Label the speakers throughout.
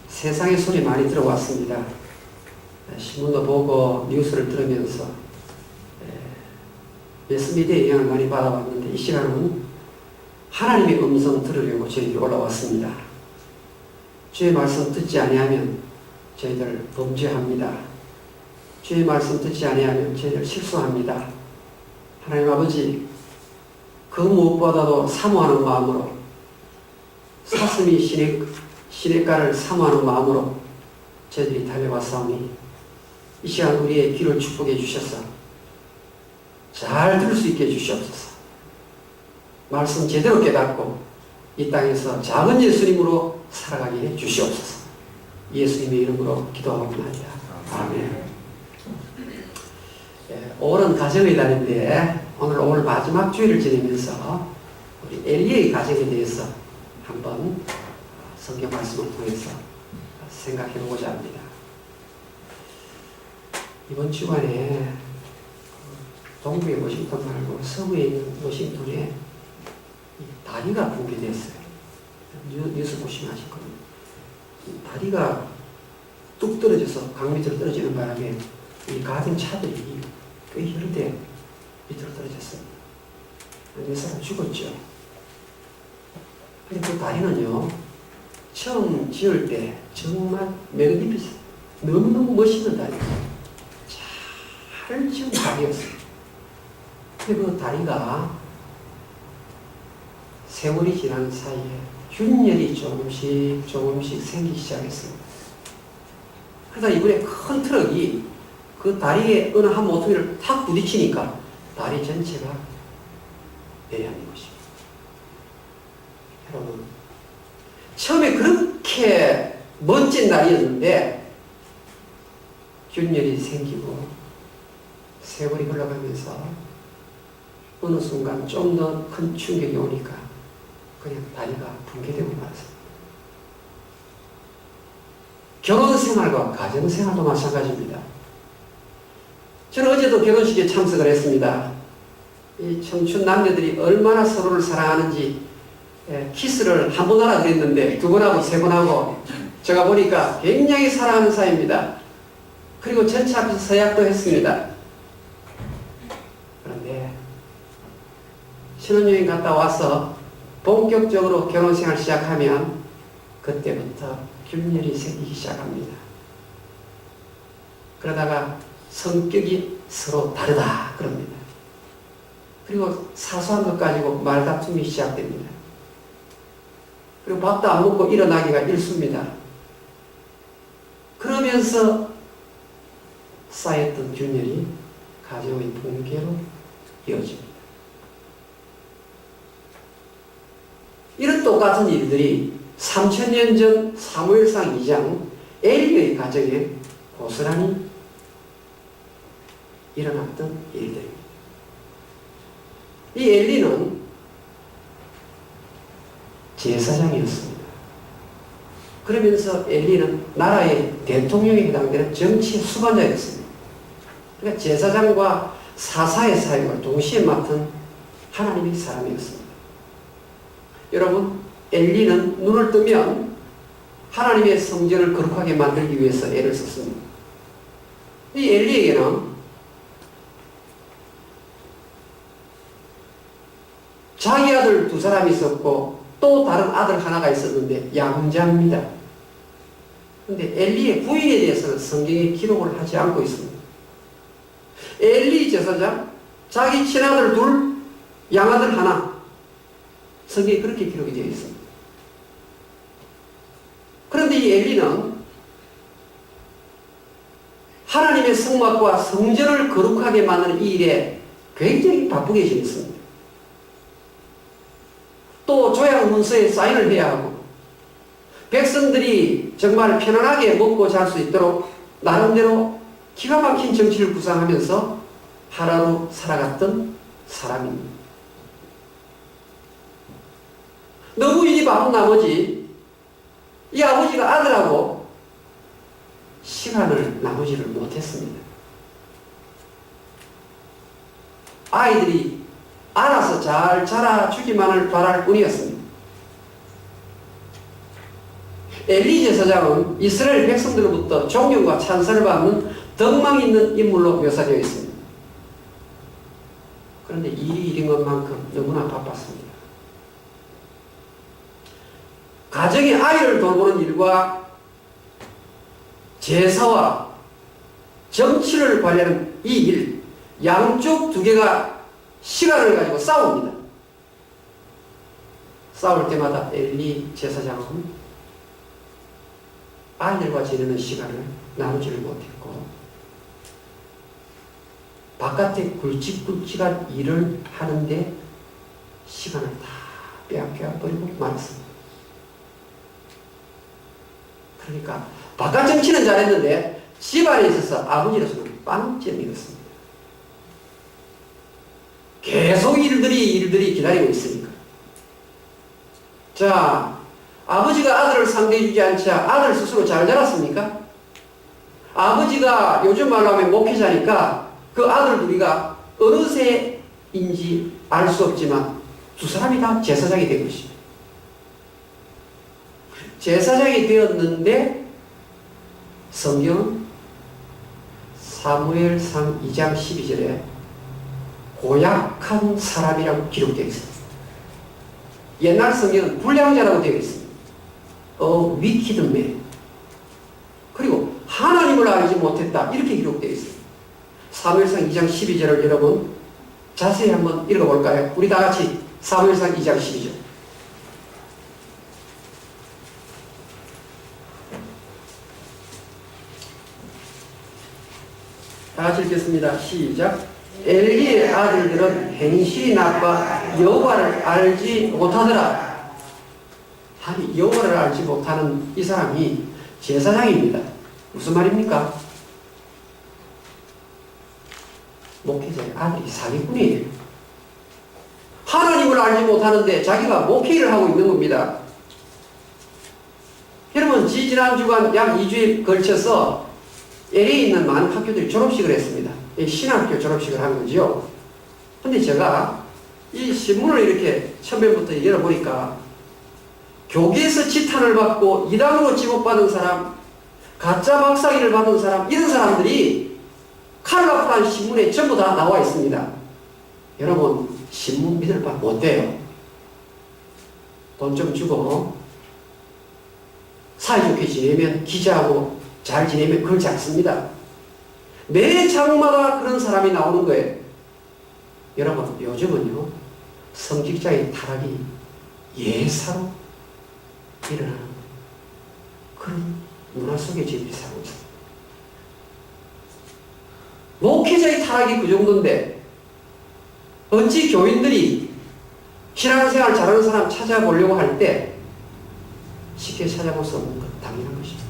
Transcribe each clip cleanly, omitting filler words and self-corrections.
Speaker 1: 세상의 소리 많이 들어왔습니다. 신문도 보고 뉴스를 들으면서 매스미디어의 영향을 많이 받아왔는데, 이 시간은 하나님의 음성 들으려고 저희들이 올라왔습니다. 주의 말씀 듣지 아니하면 저희들 범죄합니다. 주의 말씀 듣지 아니하면 저희들 실수합니다. 하나님 아버지, 그 무엇보다도 사모하는 마음으로, 사슴이 시냇가를 사모하는 마음으로 저희들이 달려왔사오니, 이 시간 우리의 귀를 축복해 주셔서 잘 들을 수 있게 해주시옵소서. 말씀 제대로 깨닫고 이 땅에서 작은 예수님으로 살아가게 해 주시옵소서. 예수님의 이름으로 기도하옵나이다. 아멘. 5월은 가정의 달인데, 오늘 마지막 주일을 지내면서 우리 엘리의 가정에 대해서 한번 성경 말씀을 통해서 생각해 보고자 합니다. 이번 주간에 동부의 워싱턴 말고 서부에 있는 워싱턴에 다리가 붕괴됐어요. 뉴스 보시면 아실 겁니다. 다리가 뚝 떨어져서 강 밑으로 떨어지는 바람에 이 가던 차들이 꽤 여러 대 밑으로 떨어졌습니다. 몇 사람 죽었죠. 근데 그 다리는요, 처음 지을 때 정말 매듭이 너무너무 멋있는 다리예요. 잘 지은 다리였어요. 근데 그 다리가 세월이 지나는 사이에 균열이 조금씩 생기기 시작했습니다. 그러다 이번에 큰 트럭이 그 다리에 어느 한 모퉁이를 탁 부딪히니까 다리 전체가 내려앉는 것입니다. 여러분, 처음에 그렇게 멋진 다리였는데 균열이 생기고 세월이 흘러가면서 어느 순간 좀 더 큰 충격이 오니까 그냥 다리가 붕괴되고 말았습니다. 결혼생활과 가정생활도 마찬가지입니다. 저는 어제도 결혼식에 참석을 했습니다. 이 청춘 남녀들이 얼마나 서로를 사랑하는지, 키스를 한 번 하라 그랬는데 2번 하고 3번 하고, 제가 보니까 굉장히 사랑하는 사이입니다. 그리고 전차 앞에서 서약도 했습니다. 그런데 신혼여행 갔다 와서 본격적으로 결혼생활 시작하면 그때부터 균열이 생기기 시작합니다. 그러다가 성격이 서로 다르다 그럽니다. 그리고 사소한 것 가지고 말다툼이 시작됩니다. 그리고 밥도 안 먹고 일어나기가 일쑤입니다. 그러면서 쌓였던 균열이 가정의 붕괴로 이어집니다. 이런 똑같은 일들이 3000년 전 사무엘상 2장 엘리의 가정에 고스란히 일어났던 일들입니다. 이 엘리는 제사장이었습니다. 그러면서 엘리는 나라의 대통령에 해당되는 정치 수반자였습니다. 그러니까 제사장과 사사의 사역을 동시에 맡은 하나님의 사람이었습니다. 여러분, 엘리는 눈을 뜨면 하나님의 성전을 거룩하게 만들기 위해서 애를 썼습니다. 이 엘리에게는 자기 아들 2사람이 있었고 또 다른 아들 하나가 있었는데 양자입니다. 그런데 엘리의 부인에 대해서는 성경에 기록을 하지 않고 있습니다. 엘리 제사장, 자기 친아들 2, 양아들 하나, 성경에 그렇게 기록이 되어 있습니다. 그런데 이 엘리는 하나님의 성막과 성전을 거룩하게 만드는 이 일에 굉장히 바쁘게 지냈습니다. 또 조약 문서에 사인을 해야 하고, 백성들이 정말 편안하게 먹고 잘 수 있도록 나름대로 기가 막힌 정치를 구상하면서 하루하루 살아갔던 사람입니다. 너무 일이 바쁜 나머지 이 아버지가 아들하고 시간을 나누지를 못했습니다. 아이들이 알아서 잘 자라주기만을 바랄 뿐이었습니다. 엘리 제사장은 이스라엘 백성들로부터 존경과 찬사를 받는 덕망 있는 인물로 묘사되어 있습니다. 그런데 일이 일인 것만큼 너무나 바빴습니다. 가정의 아이를 돌보는 일과 제사와 정치를 관리하는 이 일, 양쪽 두 개가 시간을 가지고 싸웁니다. 싸울 때마다 엘리 제사장은 아이들과 지내는 시간을 나누지를 못했고 바깥에 굵직굵직한 일을 하는데 시간을 다 빼앗겨버리고 말았습니다. 그러니까 바깥 정치는 잘했는데 집안에 있어서 아버지로서는 빵점이었습니다. 계속 일들이 기다리고 있으니까. 자, 아버지가 아들을 상대해주지 않자 아들 스스로 잘 자랐습니까? 아버지가 요즘 말로 하면 목회자니까 그 아들 둘이가 어느 세인지 알 수 없지만 두 사람이 다 제사장이 된 것입니다. 제사장이 되었는데 성경은 사무엘상 2장 12절에 고약한 사람이라고 기록되어 있습니다. 옛날 성경은 불량자라고 되어 있습니다. wicked man. 그리고 하나님을 알지 못했다 이렇게 기록되어 있습니다. 사무엘상 2장 12절을 여러분 자세히 한번 읽어볼까요? 우리 다같이 사무엘상 2장 12절 다같이 읽겠습니다. 시작. 엘리의 아들들은 행실이 나빠 여호와를 알지 못하더라. 아니, 여호와를 알지 못하는 이 사람이 제사장입니다. 무슨 말입니까? 목회자의 아들이 사기꾼이에요. 하나님을 알지 못하는데 자기가 목회를 하고 있는 겁니다. 여러분, 지난 주간 약 2주에 걸쳐서 LA에 있는 많은 학교들이 졸업식을 했습니다. 신학교 졸업식을 한 거지요. 근데 제가 이 신문을 이렇게 처음부터 열어보니까 교계에서 지탄을 받고 이단으로 지목받은 사람, 가짜 박사기를 받은 사람, 이런 사람들이 칼라프한 신문에 전부 다 나와 있습니다. 여러분, 신문 믿을 바 못 돼요. 돈 좀 주고 사이좋게 지내면, 기자하고 잘 지내면 그렇지 않습니다. 매 장마다 그런 사람이 나오는 거예요. 여러분, 요즘은요, 성직자의 타락이 예사로 일어나는 그런 문화 속에 지금 살고 있습니다. 목회자의 타락이 그 정도인데 어찌 교인들이 신앙생활 잘하는 사람 찾아보려고 할 때 쉽게 찾아볼 수 없는 것 당연한 것입니다.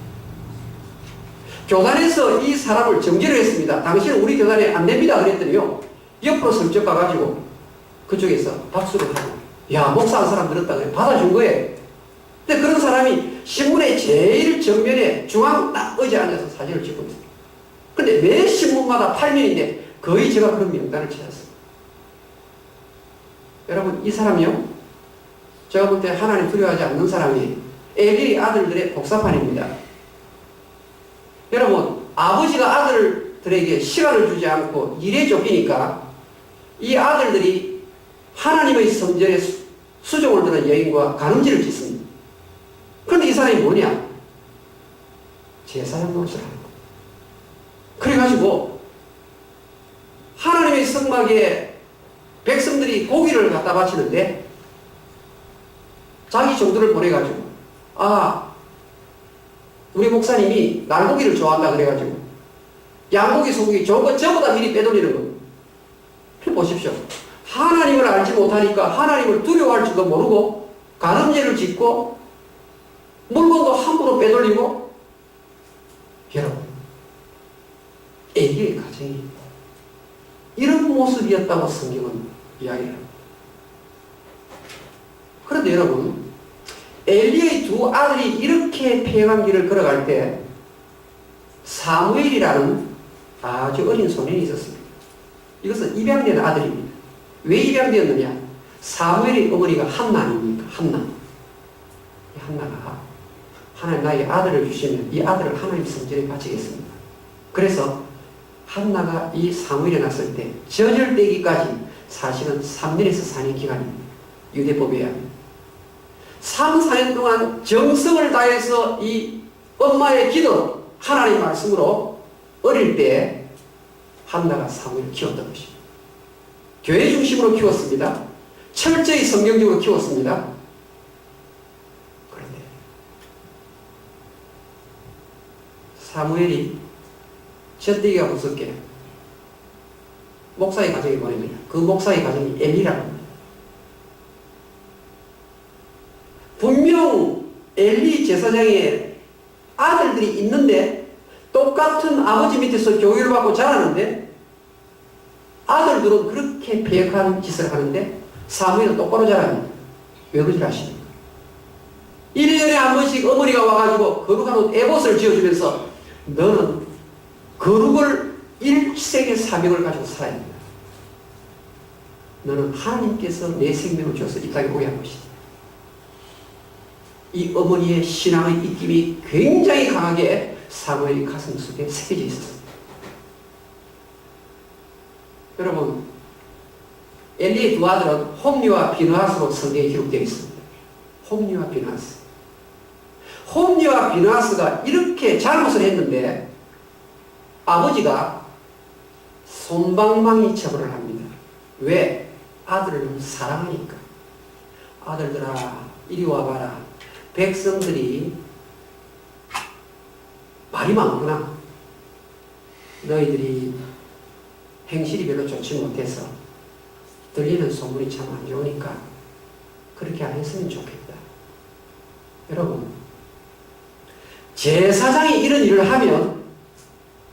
Speaker 1: 교단에서 이 사람을 정죄를 했습니다. 당신은 우리 교단에 안 됩니다. 그랬더니요, 옆으로 슬쩍 가가지고 그쪽에서 박수를 하고, 야, 목사한 사람 들었다 그래. 받아준 거예요. 근데 그런 사람이 신문의 제일 정면에 중앙 딱 의자에 앉아서 사진을 찍고 있어요. 근데 매 신문마다 8면인데 거의 제가 그런 명단을 찾았어요. 여러분, 이 사람이요, 제가 볼 때 하나님 두려워하지 않는 사람이 엘리 아들들의 복사판입니다. 여러분, 아버지가 아들들에게 시간을 주지 않고 일에 쫓기니까 이 아들들이 하나님의 성전에 수종을 드는 여인과 가늠질을 짓습니다. 그런데 이 사람이 뭐냐? 제사장 노릇을 하는 거예요. 그래가지고 하나님의 성막에 백성들이 고기를 갖다 바치는데 자기 종들을 보내가지고, 우리 목사님이 날고기를 좋아한다 그래가지고 양고기, 소고기 좋은 거 전부 다 미리 빼돌리는 겁니다. 보십시오. 하나님을 알지 못하니까 하나님을 두려워할 줄도 모르고 가늠죄를 짓고 물건도 함부로 빼돌리고. 여러분, 엘리의 가정이 이런 모습이었다고 성경은 이야기를 합니다. 그런데 여러분, 엘리의 두 아들이 이렇게 폐역한 길을 걸어갈 때 사무엘이라는 아주 어린 소년이 있었습니다. 이것은 입양된 아들입니다. 왜 입양되었느냐? 사무엘의 어머니가 한나 아닙니까? 한나. 한나가 하나님 나에게 아들을 주시면 이 아들을 하나님 성전에 바치겠습니다. 그래서 한나가 이 사무엘에 났을 때 저절되기까지 사실은 3년에서 4년 기간입니다. 유대법에 의하면 3, 4년 동안 정성을 다해서 이 엄마의 기도, 하나님 말씀으로 어릴 때 한나가 사무엘을 키웠던 것입니다. 교회 중심으로 키웠습니다. 철저히 성경적으로 키웠습니다. 그런데 사무엘이 젖대기가 무섭게 목사의 가정에 보냅니다. 그 목사의 가정이 엘리라고 합니다. 분명 엘리 제사장의 아들들이 있는데 똑같은 아버지 밑에서 교육을 받고 자라는데 아들들은 그렇게 배역한 짓을 하는데 사무엘은 똑바로 자랍니다. 왜 그러지 아십니까? 1년에 한 번씩 어머니가 와가지고 거룩한 옷 에봇을 지어주면서 너는 거룩을 일생의 사명을 가지고 살아야 된다. 너는 하나님께서 내 생명을 주어서 이 땅에 오게 한 것이다. 이 어머니의 신앙의 입김이 굉장히 강하게 사무엘의 가슴 속에 새겨져 있었습니다. 여러분, 엘리의 두 아들은 홈리와 비느하스로 성경에 기록되어 있습니다. 홈리와 비느하스. 홈리와 비느하스가 이렇게 잘못을 했는데 아버지가 솜방망이 처벌을 합니다. 왜? 아들을 너무 사랑하니까. 아들들아 이리 와봐라. 백성들이 말이 많구나. 너희들이 행실이 별로 좋지 못해서 들리는 소문이 참 안 좋으니까 그렇게 안 했으면 좋겠다. 여러분, 제사장이 이런 일을 하면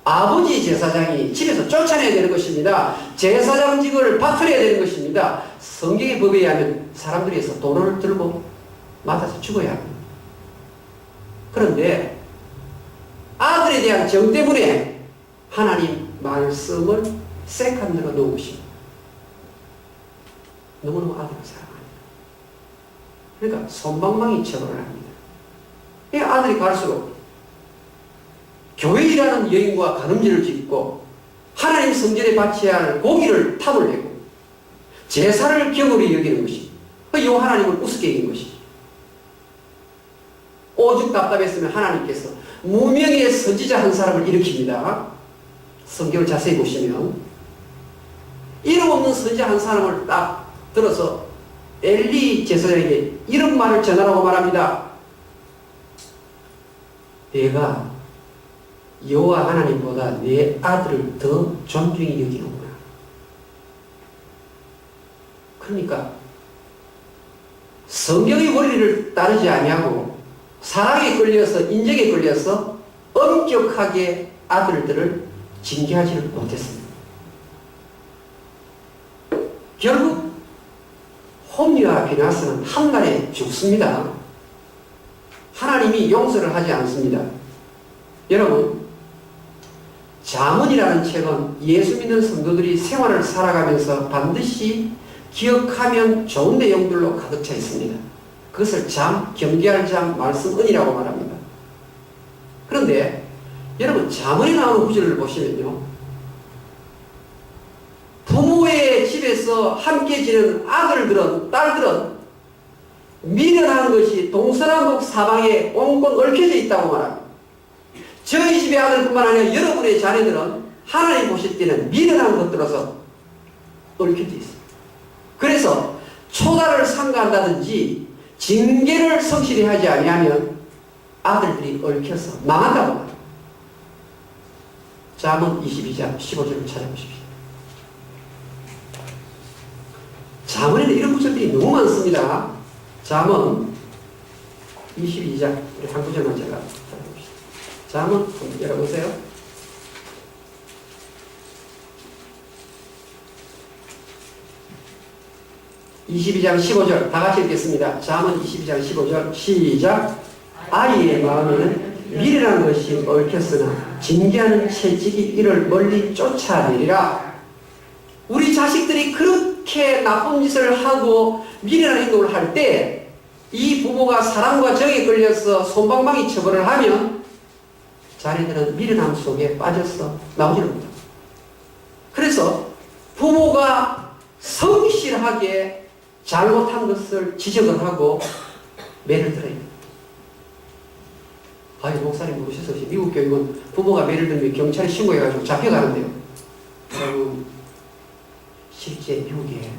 Speaker 1: 아버지 제사장이 집에서 쫓아내야 되는 것입니다. 제사장직을 파탈해야 되는 것입니다. 성경의 법에 의하면 사람들에서 돌을 들고 맞아서 죽어야 합니다. 그런데 아들에 대한 정 때문에 하나님 말씀을 세컨드로 놓은 것입니다. 너무너무 아들을 사랑합니다. 그러니까 솜방망이 처벌을 합니다. 이 아들이 갈수록 교회라는 여인과 가늠죄를 짓고 하나님 성전에 바쳐야 할 고기를 탑을 내고 제사를 경홀히 여기는 것이 이 하나님을 우습게 여긴 것이죠. 오죽 답답했으면 하나님께서 무명의 선지자 한 사람을 일으킵니다. 성경을 자세히 보시면 이름 없는 선지자 한 사람을 딱 들어서 엘리 제사장에게 이런 말을 전하라고 말합니다. 내가 여호와 하나님보다 내 아들을 더 존중히 여기는구나. 그러니까 성경의 원리를 따르지 아니하고 사랑에 끌려서 인정에 끌려서 엄격하게 아들들을 징계하지를 못했습니다. 결국 홈리와 비느하스는 한 날에 죽습니다. 하나님이 용서를 하지 않습니다. 여러분, 잠언이라는 책은 예수 믿는 성도들이 생활을 살아가면서 반드시 기억하면 좋은 내용들로 가득 차 있습니다. 그것을 경계할 잠, 말씀, 은이라고 말합니다. 그런데 여러분, 잠언에 나오는 구절을 보시면요, 부모의 집에서 함께 지내는 아들들은, 딸들은 미련한 것이 동서남북 사방에 꽁꽁 얽혀져 있다고 말합니다. 저희 집의 아들뿐만 아니라 여러분의 자녀들은 하나님 보실 때는 미련한 것들로서 얽혀져 있습니다. 그래서 초다를 상가한다든지 징계를 성실히 하지 아니하면 아들들이 얽혀서 망한다고 말합니다. 잠언 22장 15절을 찾아보십시오. 잠언에는 이런 구절들이 너무 많습니다. 잠언 22장 우리 한 구절만 제가 찾아봅시다. 잠언 열어보세요. 22장 15절 다 같이 읽겠습니다. 잠언 22장 15절 시작. 아이의 마음에는 미련한 것이 얽혔으나 징계하는 채찍이 이를 멀리 쫓아내리라. 우리 자식들이 그렇게 나쁜 짓을 하고 미련한 행동을 할 때 이 부모가 사랑과 정에 끌려서 솜방망이 처벌을 하면 자녀들은 미련함 속에 빠져서 나오지를 못합니다. 그래서 부모가 성실하게 잘못한 것을 지적을 하고 매를 들어야 됩니다. 아유, 목사님 모르셔서 미국 교육은 부모가 매를 들면 경찰에 신고해가지고 잡혀가는데요. 여러분, 실제 미국에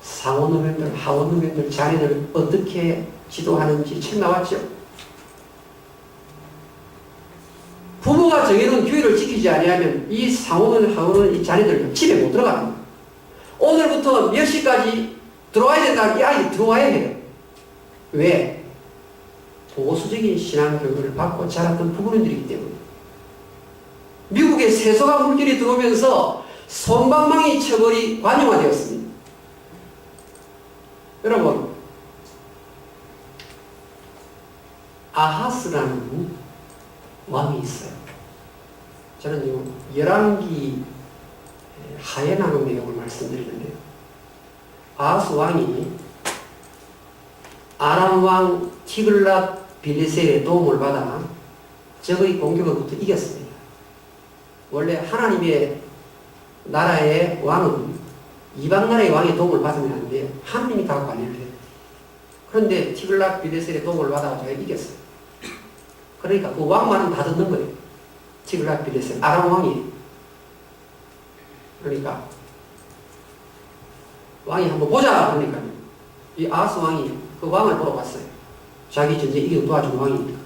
Speaker 1: 상원의원들, 하원의원들, 자녀들 어떻게 지도하는지 책 나왔죠. 부모가 정해놓은 규율을 지키지 아니하면 이 상원을, 하원을, 이 자녀들 집에 못 들어갑니다. 오늘부터 몇 시까지 들어와야 된다. 이 아이들이 들어와야 해요. 왜? 보수적인 신앙교육을 받고 자랐던 부모님들이기 때문에. 미국에 세소가 물질이 들어오면서 솜방망이 처벌이 관용화되었습니다. 여러분, 아하스라는 왕이 있어요. 저는 열왕기 하에 나온 내용을 말씀드리는데요. 아하스 왕이 아람 왕 티글랏 빌레셀의 도움을 받아 적의 공격으로부터 이겼습니다. 원래 하나님의 나라의 왕은 이방 나라의 왕의 도움을 받으면 안 돼요. 하나님이 다 관리를 해요. 그런데 티글랏 빌레셀의 도움을 받아가지고 이겼어요. 그러니까 그 왕만은 다 듣는 거예요. 티글랏 빌레셀, 아람 왕이. 그러니까 왕이 한번 보자 그러니까 이 아하스 왕이 그 왕을 보러 갔어요. 자기 전쟁 이기고 도와준 왕이니까.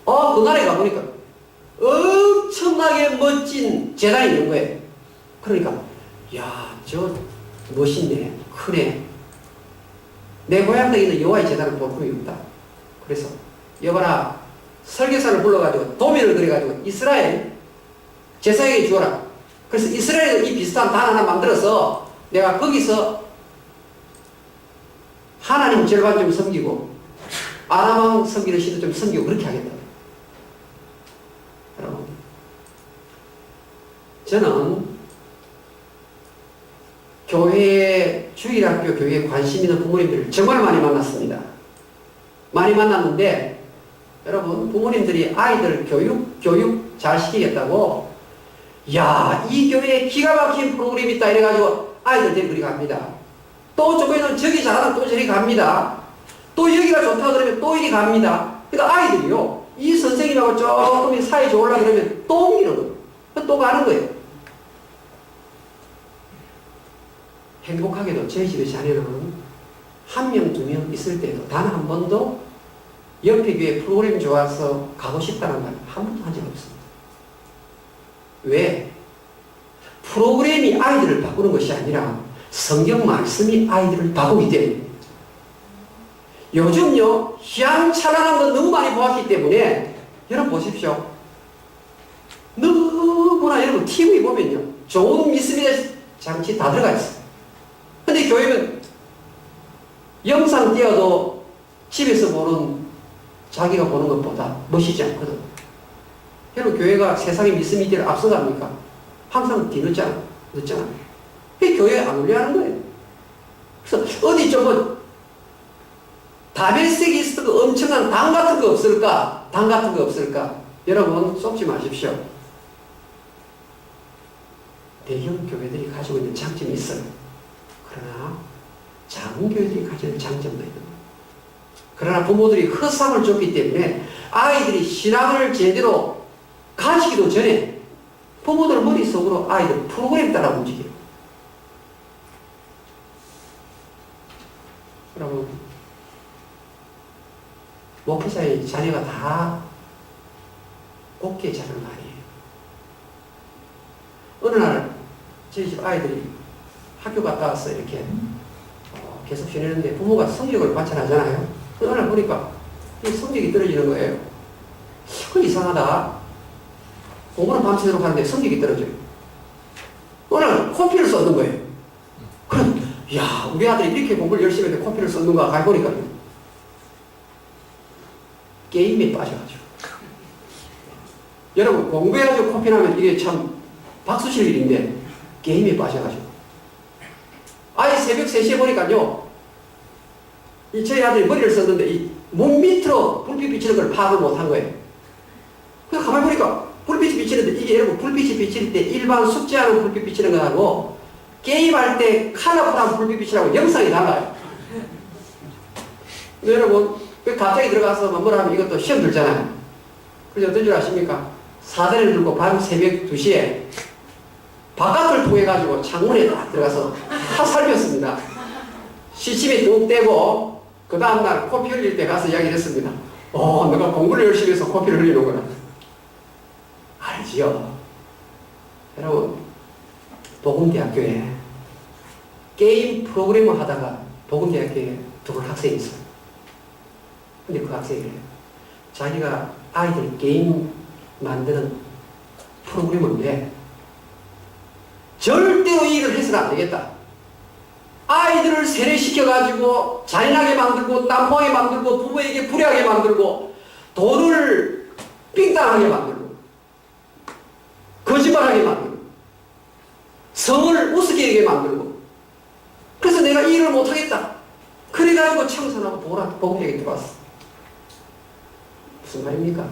Speaker 1: 그 나라에 가보니까 엄청나게 멋진 재단이 있는 거예요. 그러니까 야, 저 멋있네, 크네. 내 고향 땅에 있는 여호와의 재단은 볼품이 없다. 그래서 여봐라, 설계사를 불러가지고 도면을 그려가지고 이스라엘 제사에게 주어라. 그래서 이스라엘에도 이 비슷한 단 하나 만들어서 내가 거기서 하나님 절반 좀 섬기고 아람 왕 섬기는 신도 좀 섬기고 그렇게 하겠다. 여러분, 저는 교회에, 주일학교 교회에 관심 있는 부모님들을 정말 많이 만났습니다. 많이 만났는데 여러분, 부모님들이 아이들 교육 잘 시키겠다고 야, 이 교회에 기가 막힌 프로그램이 있다 이래가지고 아이들 데리고 갑니다. 또 저거에는 저기 잘하면 또 저리 갑니다. 또 여기가 좋다 그러면 또 이리 갑니다. 그러니까 아이들이요, 이 선생님하고 조금 사이 좋으려고 그러면 또 옮기는 거예요. 또 가는 거예요. 행복하게도 저희 집의 자녀는 한 명, 두 명 있을 때도 단 한 번도 옆에 교회 프로그램 좋아서 가고 싶다는 말 한 번도 한 적 없습니다. 왜? 프로그램이 아이들을 바꾸는 것이 아니라 성경 말씀이 아이들을 바꾸기 때문에. 요즘요, 희양찬란한 건 너무 많이 보았기 때문에 여러분 보십시오. 너무나 여러분 TV 보면요, 좋은 미스미의 장치 다 들어가 있어요. 근데 교회는 영상 띄어도 집에서 보는, 자기가 보는 것보다 멋있지 않거든. 여러분, 교회가 세상의 미스미디어를 앞서갑니까? 항상 뒤늦잖아. 늦잖아. 그게 교회에 안 올려야 하는 거예요. 그래서 어디 좀 다메섹이 있을 그 엄청난 당 같은 거 없을까? 당 같은 거 없을까? 여러분, 속지 마십시오. 대형 교회들이 가지고 있는 장점이 있어요. 그러나 작은 교회들이 가지고 있는 장점도 있는 거예요. 그러나 부모들이 허상을 줬기 때문에 아이들이 신앙을 제대로 가지기도 전에 부모들 머릿속으로 아이들 프로그램 따라 움직여요. 여러분, 목회자의 자녀가 다 곱게 자라는 거 아니에요. 어느 날 저희 집 아이들이 학교 갔다 와서 이렇게 계속 지내는데 부모가 성적을 관찰하잖아요. 어느 날 보니까 성적이 떨어지는 거예요. 그 이상하다. 공부는 밤새도록 하는데 성적이 떨어져요. 어느 날 코피를 쏟는 거예요. 그럼 야, 우리 아들이 이렇게 공부를 열심히 했는데 코피를 쏟는가 가보니까 게임에 빠져가지고. 여러분, 공부해가지고 코피 나면 이게 참 박수 칠 일인데 게임에 빠져가지고. 아이 새벽 3시에 보니까요, 저희 아들이 머리를 썼는데 이 몸 밑으로 불빛 비치는 걸 파악을 못한 거예요. 그냥 가만히 보니까 불빛이 비치는데 이게 여러분 불빛이 비칠 때 일반 숙제하는 불빛 비치는 거하고 게임할 때 컬러풀한 불빛 비치라고 영상이 달라요. 여러분 갑자기 들어가서 뭐라 하면 이것도 시험 들잖아요. 그래서 어떤 줄 아십니까? 사다리를 들고 밤 새벽 2시에 바깥을 통해 가지고 창문에 딱 들어가서 다 살폈습니다. 시침이 뚝 떼고 그 다음날 코피 흘릴 때 가서 이야기를 했습니다. 내가 공부를 열심히 해서 코피를 흘리는구나. 알지요? 여러분 복음대학교에 게임 프로그램을 하다가 복음대학교에 들어온 학생이 있어요. 근데 그 학생이 자기가 아이들 게임 만드는 프로그램인데 절대로 이 일을 해서는 안 되겠다. 아이들을 세뇌시켜가지고 잔인하게 만들고 난폭하게 만들고 부모에게 불리하게 만들고 돈을 삥땅하게 만들고 거짓말하게 만들고 성을 우습게 하게 만들고 그래서 내가 이 일을 못하겠다. 그래가지고 청산하고 복음대학에 들어왔어. 무슨 말입니까?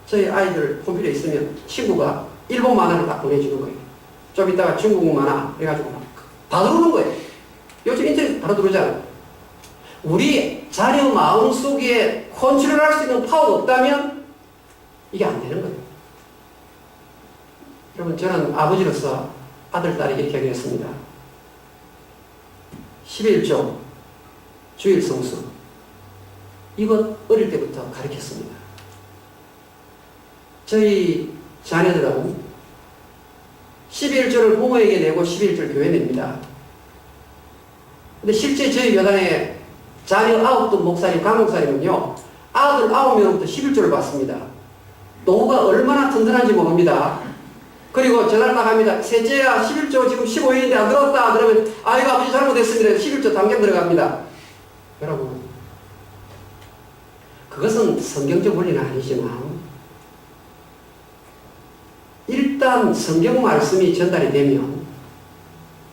Speaker 1: 저희 아이들 컴퓨터에 있으면 친구가 일본 만화를 다 보내주는 거예요. 좀 이따가 중국 만화 해가지고 다 들어오는 거예요. 요즘 인터넷 바로 들어오잖아요. 우리 자녀 마음속에 컨트롤할 수 있는 파워가 없다면 이게 안 되는 거예요. 여러분 저는 아버지로서 아들, 딸이 이렇게 하겠습니다. 11조, 주일 성수 이것 어릴 때부터 가르쳤습니다. 저희 자녀들은 11조를 부모에게 내고 11조를 교회 냅니다. 근데 실제 저희 교단에 자녀 9분 목사님, 강목사님은요, 아들 9명부터 11조를 받습니다. 노후가 얼마나 튼튼한지 모릅니다. 그리고 전화를 나갑니다. 셋째야, 11조 지금 15일인데 안 들었다. 그러면, 아이고, 아버지 잘못했습니다. 11조 당장 들어갑니다. 여러분, 그것은 성경적 원리는 아니지만, 일단 성경 말씀이 전달이 되면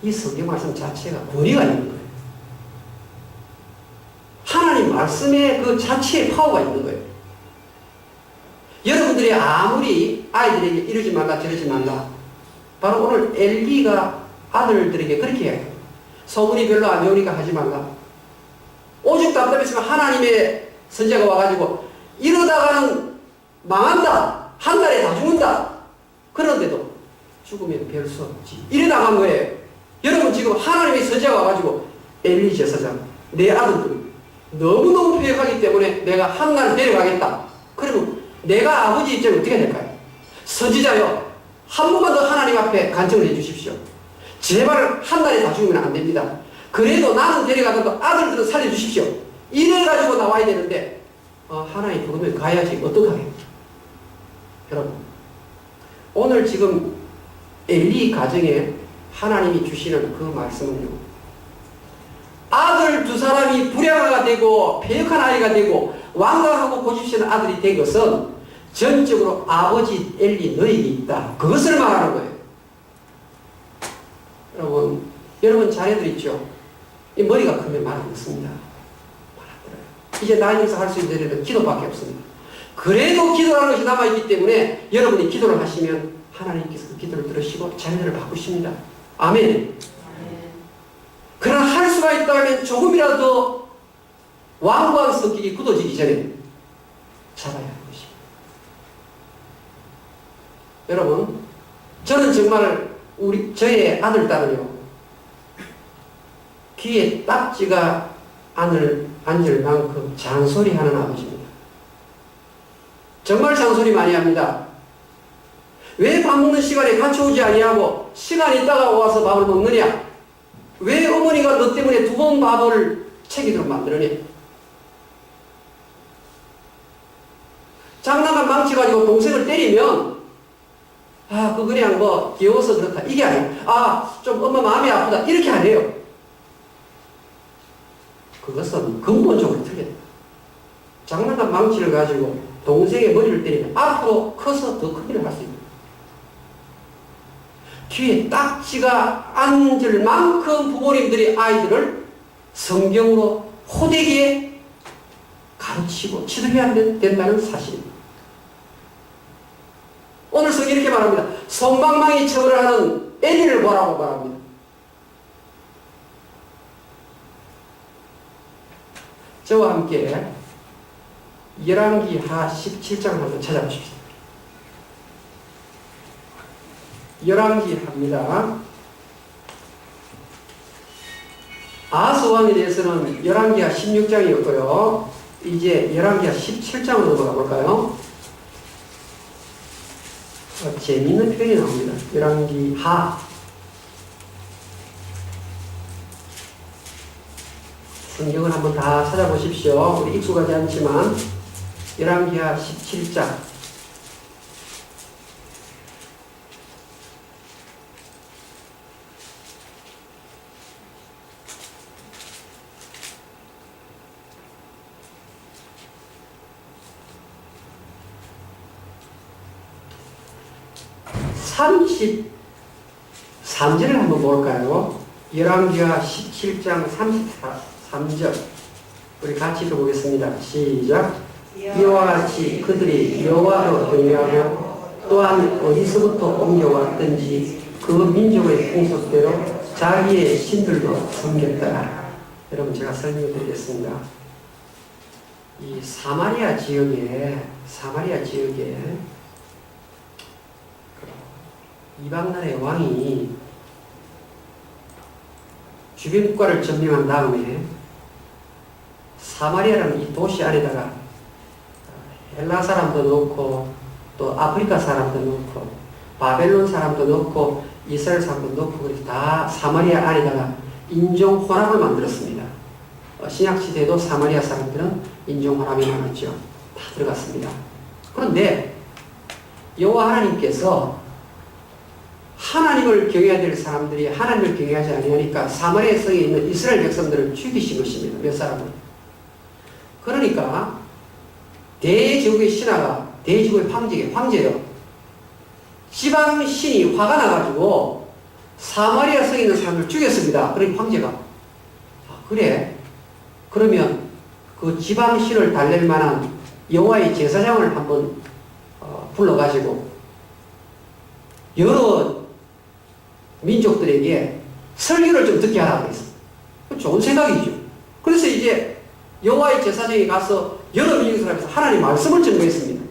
Speaker 1: 이 성경 말씀 자체가 권위가 있는 거예요. 하나님 말씀의 그 자체의 파워가 있는 거예요. 여러분들이 아무리 아이들에게 이러지 말라 저러지 말라 바로 오늘 엘리가 아들들에게 그렇게 해요. 소문이 별로 안 좋으니까 하지 말라. 오죽 답답했으면 하나님의 선자가 와가지고 이러다가는 망한다. 한 달에 다 죽는다. 그런데도 죽으면 별 수 없지. 이래 나간 거예요. 여러분 지금 하나님의 선자가 와가지고 엘리 제사장 내 아들들이 너무너무 패역하기 때문에 내가 한 날 데려가겠다. 그러면 내가 아버지 입장이 어떻게 될까요? 선지자여 한 번만 더 하나님 앞에 간청을 해 주십시오. 제발 한 달에 다 죽으면 안 됩니다. 그래도 나는 데려가도 아들들은 살려주십시오. 이래가지고 나와야 되는데 하나님 부르면 가야지 어떡하겠어요? 여러분 오늘 지금 엘리 가정에 하나님이 주시는 그 말씀은요. 아들 두 사람이 불량아가 되고 패역한 아이가 되고 완강하고 고집스러운 아들이 된 것은 전적으로 아버지 엘리 너에게 있다. 그것을 말하는 거예요. 여러분 자녀들 있죠? 이 머리가 크면 말 안 듣습니다. 말 안 들어요. 이제 나이 들어서 할 수 있는 일은 기도밖에 없습니다. 그래도 기도라는 것이 남아있기 때문에 여러분이 기도를 하시면 하나님께서 그 기도를 들으시고 자녀들을 바꾸십니다. 아멘. 그러나 할 수가 있다면 조금이라도 완고한 성격이 굳어지기 전에 잡아야 하는 것입니다. 여러분 저는 정말 저의 아들, 딸은요 귀에 딱지가 앉을 만큼 잔소리하는 아버지입니다. 정말 잔소리 많이 합니다. 왜 밥 먹는 시간에 같이 오지 아니하고 시간이 있다가 와서 밥을 먹느냐? 왜 어머니가 너 때문에 2번 밥을 챙기도록 만들었냐? 장난감 망치가지고 동생을 때리면 그 그냥 귀여워서 그렇다 이게 아니에요. 좀 엄마 마음이 아프다 이렇게 안 해요. 그것은 근본적으로 틀렸다. 장난감 망치를 가지고 동생의 머리를 때리면 앞으로 커서 더 큰 일을 할 수 있다. 귀에 딱지가 앉을 만큼 부모님들이 아이들을 성경으로 호되게 가르치고 지도해야 된다는 사실입니다. 오늘 성경이 이렇게 말합니다. 솜방망이 처벌을 하는 엘리를 보라고 말합니다. 저와 함께 열왕기하 17장을 한번 찾아보십시오. 열왕기하입니다. 아하스 왕에 대해서는 열왕기하 16장이었고요. 이제 열왕기하 17장으로 넘어가 볼까요? 재미있는 표현이 나옵니다. 열왕기하. 성경을 한번 다 찾아보십시오. 우리 익숙하지 않지만 열왕기하 17장 33절을 한번 볼까요? 열왕기하 17장 33절 우리 같이 읽어보겠습니다. 시작. 이와 같이 그들이 여호와로 경외하고 또한 어디서부터 옮겨왔든지 그 민족의 풍속대로 자기의 신들도 섬겼더라. 여러분 제가 설명을 드리겠습니다. 이 사마리아 지역에 이방 나라의 왕이 주변 국가를 점령한 다음에 사마리아라는 이 도시 안에다가 헬라 사람도 넣고 또 아프리카 사람도 넣고 바벨론 사람도 넣고 이스라엘 사람도 넣고 그래서 다 사마리아 안에다가 인종 혼합을 만들었습니다. 신약시대에도 사마리아 사람들은 인종 혼합이 많았죠. 다 들어갔습니다. 그런데 여호와 하나님께서 하나님을 경외해야 될 사람들이 하나님을 경외하지 아니하니까 사마리아 성에 있는 이스라엘 백성들을 죽이신 것입니다. 몇 사람을. 그러니까 대제국의 신하가 대제국의 황제요. 지방 신이 화가 나가지고 사마리아 성에 있는 사람을 죽였습니다. 그러니 황제가 그래 그러면 그 지방 신을 달랠 만한 여호와의 제사장을 한번 불러가지고 여러 민족들에게 설교를 좀 듣게 하라고 했어. 좋은 생각이죠. 그래서 이제 여호와의 제사장이 가서 여러 민족 사람에서 하나님의 말씀을 전거했습니다.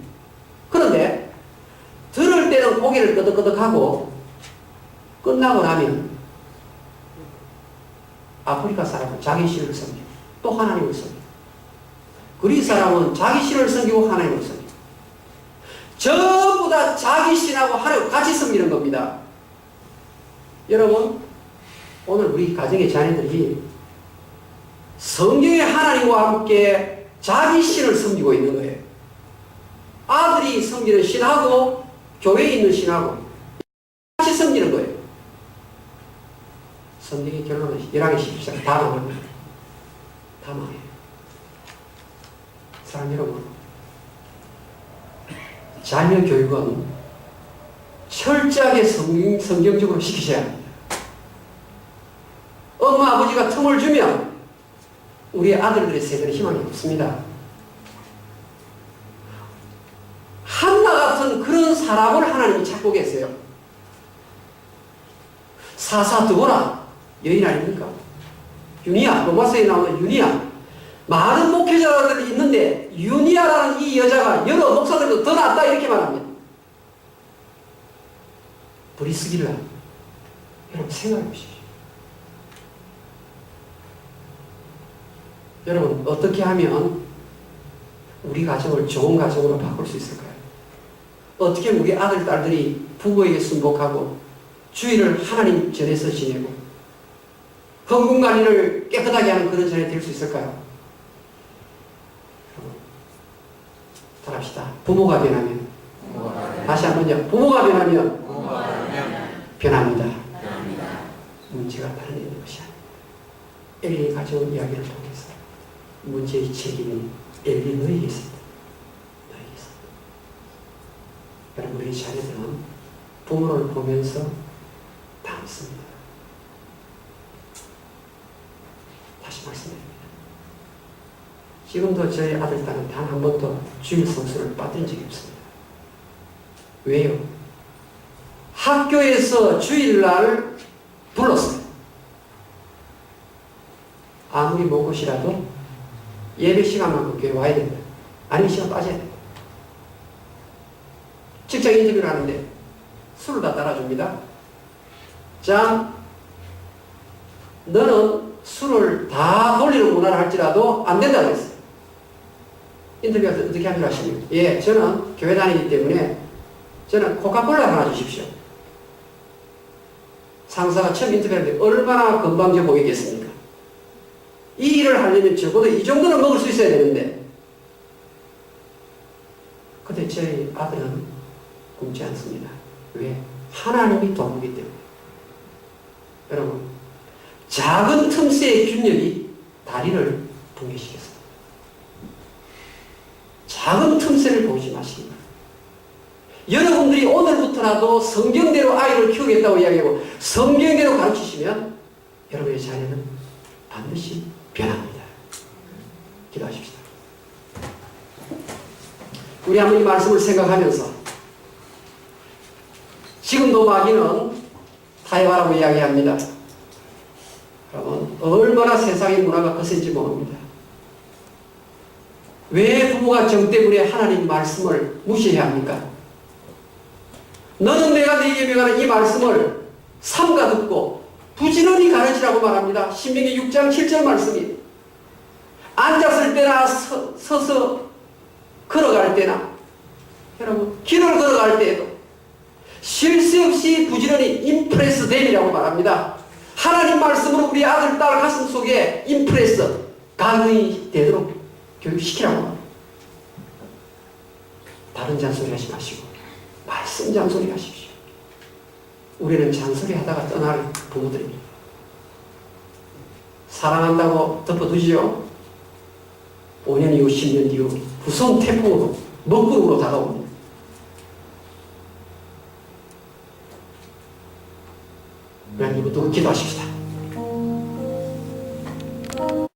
Speaker 1: 그런데 들을 때는 고개를 끄덕끄덕하고 끝나고 나면 아프리카 사람은 자기 신을 섬기고 또 하나님을 섬기고 그리스 사람은 자기 신을 섬기고 하나님을 섬기고 전부 다 자기 신하고 하나님 같이 섬기는 겁니다. 여러분 오늘 우리 가정의 자녀들이 성경의 하나님과 함께 자기 신을 섬기고 있는 거예요. 아들이 섬기는 신하고 교회에 있는 신하고 같이 섬기는 거예요. 성경의 결론은 열왕기 17장 다 망합니다. 다 망해요. 사랑 여러분, 자녀 교육은 철저하게 성경적으로 시키셔야 합니다. 엄마 아버지가 틈을 주면 우리 아들들의 세대는 희망이 없습니다. 한나 같은 그런 사람을 하나님이 찾고 계세요. 사사드보라 여인 아닙니까? 유니아, 로마서에 나오는 유니아. 많은 목회자들이 있는데 유니아라는 이 여자가 여러 목사들도 더 낫다 이렇게 말합니다. 브리스길라 여러분 생각해 보십시오. 여러분 어떻게 하면 우리 가정을 좋은 가정으로 바꿀 수 있을까요? 어떻게 하면 우리 아들, 딸들이 부모에게 순복하고 주일을 하나님 전에서 지내고 헌금관리를 깨끗하게 하는 그런 전에 될 수 있을까요? 잘합시다. 부모가 변하면 다시 한번요. 부모가 변하면 변합니다. 문제가 다른 데 있는 것이 아닙니다. 엘리의 가정 이야기를 통해서 문제의 책임이 엘리 너에게 있습니다. 너에게 있습니다. 여러분 우리 자녀들은 부모를 보면서 닮습니다. 다시 말씀드립니다. 지금도 저희 아들, 딸은 단 한 번도 주일 성수를 빠뜨린 적이 없습니다. 왜요? 학교에서 주일날 불렀어요. 아무리 먼 곳이라도 예배 시간만큼 교회 와야 된다. 아니면 시간 빠져야 된다. 직장 인터뷰를 하는데 술을 다 따라줍니다. 자, 너는 술을 다 돌리는 문화를 할지라도 안 된다고 했어요. 인터뷰에서 어떻게 하기로 하십니까? 예, 저는 교회 다니기 때문에 저는 코카콜라 하나 주십시오. 상사가 처음 인터뷰하는데 얼마나 건방져 보이겠습니까? 이 일을 하려면 적어도 이 정도는 먹을 수 있어야 되는데. 근데 저희 아들은 굶지 않습니다. 왜? 하나님이 도우기 때문에. 여러분, 작은 틈새의 균열이 다리를 붕괴시켰습니다. 작은 틈새를 보지 마시기 바랍니다. 여러분들이 오늘부터라도 성경대로 아이를 키우겠다고 이야기하고 성경대로 가르치시면 여러분의 자녀는 반드시 변합니다. 기도하십시다. 우리 한번 이 말씀을 생각하면서 지금도 마귀는 타협하라고 이야기합니다. 여러분, 얼마나 세상의 문화가 거센지 모릅니다. 왜 부모가 정 때문에 하나님 말씀을 무시해야 합니까? 너는 내가 네게 명하는 이 말씀을 삼가 듣고 부지런히 가르치라고 말합니다. 신명기 6장 7절 말씀이 앉았을 때나 서서 걸어갈 때나 여러분 길을 걸어갈 때에도 쉴 새 없이 부지런히 임프레스 됨이라고 말합니다. 하나님 말씀으로 우리 아들, 딸 가슴 속에 임프레스 강의 되도록 교육시키라고 합니다. 다른 잔소리 하지 마시고 말씀 잔소리 하십시오. 우리는 잔소리 하다가 떠날 부모들입니다. 사랑한다고 덮어두시오. 5년 이후 10년 뒤후 무서운 태풍으로 먹구름으로 다가옵니다. 하나님 이부터 기도하십시다.